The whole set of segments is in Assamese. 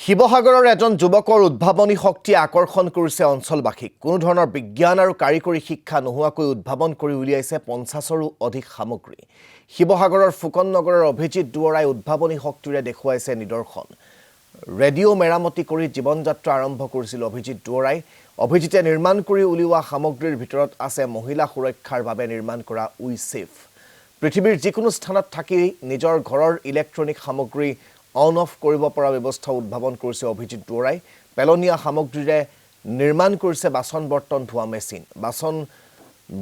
শিৱসাগৰৰ এজন যুৱকৰ উদ্ভাৱনী শক্তিয়ে আকৰ্ষণ কৰিছে অঞ্চলবাসীক। কোনো ধৰণৰ বিজ্ঞান আৰু কাৰিকৰী শিক্ষা নোহোৱাকৈ উদ্ভাৱন কৰি উলিয়াইছে 50ৰো অধিক সামগ্ৰী। শিৱসাগৰৰ ফুকন নগৰৰ অভিজিত দুৱৰাই উদ্ভাৱনী শক্তিৰে দেখুৱাইছে নিদৰ্শন। ৰেডিঅ' মেৰামতি কৰি জীৱন যাত্ৰা আৰম্ভ কৰিছিল অভিজিত দুৱৰাই। অভিজিতে নিৰ্মাণ কৰি উলিওৱা সামগ্ৰীৰ ভিতৰত আছে মহিলা সুৰক্ষাৰ বাবে নিৰ্মাণ কৰা উইচেফ। পৃথিৱীৰ যিকোনো স্থানত থাকি নিজৰ ঘৰৰ ইলেক্ট্ৰনিক সামগ্ৰী অন অফ কৰিব পৰা ব্যৱস্থা উদ্ভাৱন কৰিছে অভিজিত দুৱৰাই। পেলনীয়া সামগ্ৰীৰে নিৰ্মাণ কৰিছে বাচন বৰ্তন ধোৱা মেচিন। বাচন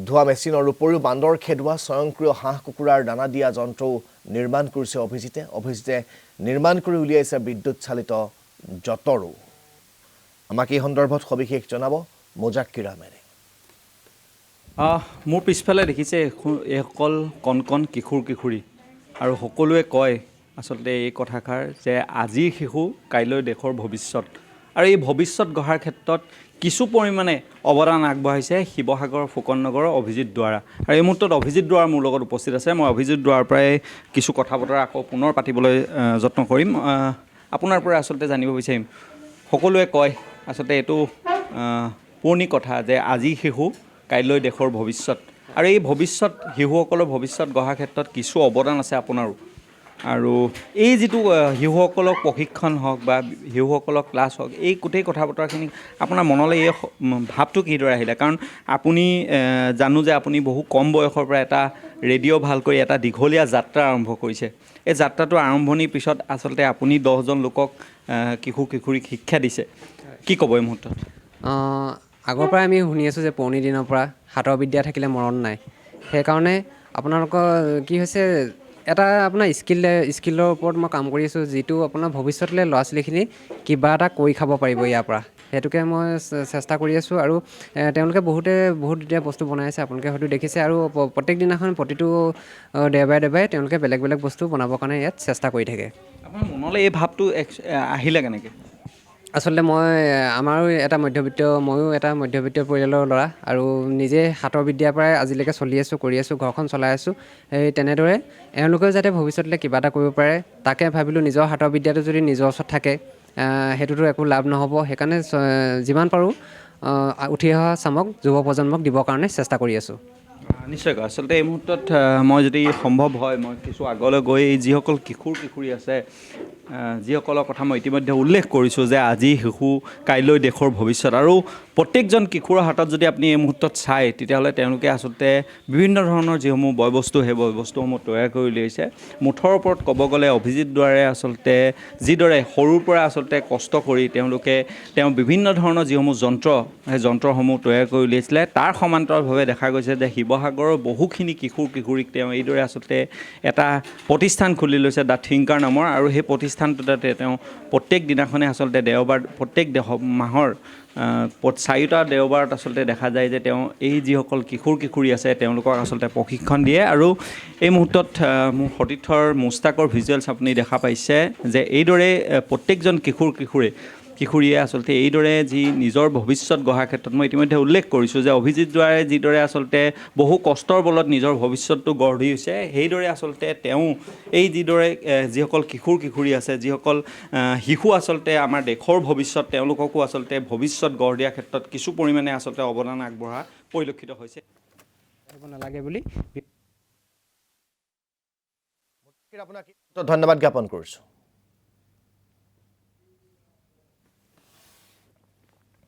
ধোৱা মেচিনৰ উপৰিও বান্দৰ খেদোৱা স্বয়ংক্ৰিয় হাঁহ কুকুৰাৰ দানা দিয়া যন্ত্ৰও নিৰ্মাণ কৰিছে অভিজিতে। অভিজিতে নিৰ্মাণ কৰি উলিয়াইছে বিদ্যুৎ চালিত যঁতৰো। আমাক এই সন্দৰ্ভত সবিশেষ জনাব মোজাক্কিৰ আহমেদে। মোৰ পিছফালে দেখিছে এইসকল কণ কণ কিশোৰ কিশোৰী, আৰু সকলোৱে কয় আচলতে এই কথাষাৰ যে আজিৰ শিশু কাইলৈ দেশৰ ভৱিষ্যত, আৰু এই ভৱিষ্যত গঢ়াৰ ক্ষেত্ৰত কিছু পৰিমাণে অৱদান আগবঢ়াইছে শিৱসাগৰ ফুকন নগৰৰ অভিজিত দুৱৰা। আৰু এই মুহূৰ্তত অভিজিত দুৱৰা মোৰ লগত উপস্থিত আছে। মই অভিজিত দুৱৰাৰ পৰাই কিছু কথা বতৰা আকৌ পুনৰ পাতিবলৈ যত্ন কৰিম। আপোনাৰ পৰা আচলতে জানিব বিচাৰিম, সকলোৱে কয় আচলতে এইটো পুৰণি কথা যে আজি শিশু কাইলৈ দেশৰ ভৱিষ্যত, আৰু এই ভৱিষ্যত শিশুসকলৰ ভৱিষ্যত গঢ়াৰ ক্ষেত্ৰত কিছু অৱদান আছে আপোনাৰো। আৰু এই যিটো শিশুসকলক প্ৰশিক্ষণ হওক বা শিশুসকলক ক্লাছ হওক, এই গোটেই কথা বতৰাখিনি আপোনাৰ মনলৈ এই ভাৱটো কিদৰে আহিলে? কাৰণ আপুনি জানো যে আপুনি বহু কম বয়সৰ পৰা এটা ৰেডিঅ' ভাল কৰি এটা দীঘলীয়া যাত্ৰা আৰম্ভ কৰিছে। এই যাত্ৰাটোৰ আৰম্ভণিৰ পিছত আচলতে আপুনি 10জন লোকক কিশোৰ কিশোৰীক শিক্ষা দিছে। কি ক'ব এই মুহূৰ্তত? আগৰ পৰাই আমি শুনি আছোঁ যে পুৰণি দিনৰ পৰা হাতৰ বিদ্যা থাকিলে মৰণ নাই। সেইকাৰণে আপোনালোকৰ কি হৈছে, এটা আপোনাৰ স্কিলৰ ওপৰত মই কাম কৰি আছোঁ, যিটো আপোনাৰ ভৱিষ্যতলৈ ল'ৰা ছোৱালীখিনি কিবা এটা কৰি খাব পাৰিব ইয়াৰ পৰা। সেইটোকে মই চেষ্টা কৰি আছোঁ। আৰু তেওঁলোকে বহুত এতিয়া বস্তু বনাই আছে, আপোনালোকে হয়তো দেখিছে। আৰু প্ৰত্যেক দিনাখন প্ৰতিটো দেওবাৰে তেওঁলোকে বেলেগ বেলেগ বস্তু বনাবৰ কাৰণে ইয়াত চেষ্টা কৰি থাকে। আপোনাৰ মনলৈ এই ভাৱটো আহিলে কেনেকৈ? আচলতে ময়ো এটা মধ্যবিত্ত পৰিয়ালৰ ল'ৰা, আৰু নিজে হাতৰ বিদ্যাৰ পৰাই আজিলৈকে চলি আছোঁ, কৰি আছোঁ, ঘৰখন চলাই আছোঁ। তেনেদৰে এওঁলোকেও যাতে ভৱিষ্যতলৈ কিবা এটা কৰিব পাৰে, তাকে ভাবিলোঁ। নিজৰ হাতৰ বিদ্যাটো যদি নিজৰ ওচৰত থাকে সেইটোতো একো লাভ নহ'ব। সেইকাৰণে যিমান পাৰোঁ উঠি অহা যুৱ প্ৰজন্মক দিবৰ কাৰণে চেষ্টা কৰি আছোঁ। নিশ্চয়কৈ। আচলতে এই মুহূৰ্তত মই যদি সম্ভৱ হয়, মই কিছু আগলৈ গৈ যিসকল কিশোৰ কিশোৰী আছে, যিসকলৰ কথা মই ইতিমধ্যে উল্লেখ কৰিছোঁ যে আজি শিশু কাইলৈ দেশৰ ভৱিষ্যত, আৰু প্ৰত্যেকজন কিশোৰৰ হাতত যদি আপুনি এই মুহূৰ্তত চায়, তেতিয়াহ'লে তেওঁলোকে আচলতে বিভিন্ন ধৰণৰ যিসমূহ বয়বস্তু, সেই বয়বস্তুসমূহ তৈয়াৰ কৰি উলিয়াইছে। মুঠৰ ওপৰত ক'ব গ'লে অভিজিত দুৱৰাই আচলতে যিদৰে সৰুৰ পৰা আচলতে কষ্ট কৰি তেওঁ বিভিন্ন ধৰণৰ যিসমূহ যন্ত্ৰ, সেই যন্ত্ৰসমূহ তৈয়াৰ কৰি উলিয়াইছিলে, তাৰ সমান্তৰালভাৱে দেখা গৈছে যে শিৱসাগৰৰ বহুখিনি কিশোৰ কিশোৰীক তেওঁ এইদৰে আচলতে এটা প্ৰতিষ্ঠান খুলি লৈছে, দ্য থিংকাৰ নামৰ। আৰু সেই প্ৰতিষ্ঠানটোতে তেওঁ প্ৰত্যেক দিনাখনে আচলতে প্ৰত্যেক মাহৰ 4টা দেওবাৰত আচলতে দেখা যায় যে তেওঁ এই যিসকল কিশোৰ কিশোৰী আছে তেওঁলোকক আচলতে প্ৰশিক্ষণ দিয়ে। আৰু এই মুহূৰ্তত মোৰ সতীৰ্থৰ মুস্তাকৰ ভিজুৱেলছ আপুনি দেখা পাইছে যে এইদৰে প্ৰত্যেকজন কিশোৰীয়ে আচলতে এইদৰে যি নিজৰ ভৱিষ্যত গঢ়াৰ ক্ষেত্ৰত মই ইতিমধ্যে উল্লেখ কৰিছোঁ যে অভিজিত দুৱৰাই যিদৰে আচলতে বহু কষ্টৰ বলত নিজৰ ভৱিষ্যতটো গঢ় দিছে, সেইদৰে আচলতে তেওঁ এই যিদৰে যিসকল কিশোৰ কিশোৰী আছে, যিসকল শিশু আচলতে আমাৰ দেশৰ ভৱিষ্যত, তেওঁলোককো আচলতে ভৱিষ্যত গঢ় দিয়াৰ ক্ষেত্ৰত কিছু পৰিমাণে আচলতে অৱদান আগবঢ়া পৰিলক্ষিত হৈছে। নালাগে বুলি আপোনাক ধন্যবাদ জ্ঞাপন কৰিছোঁ।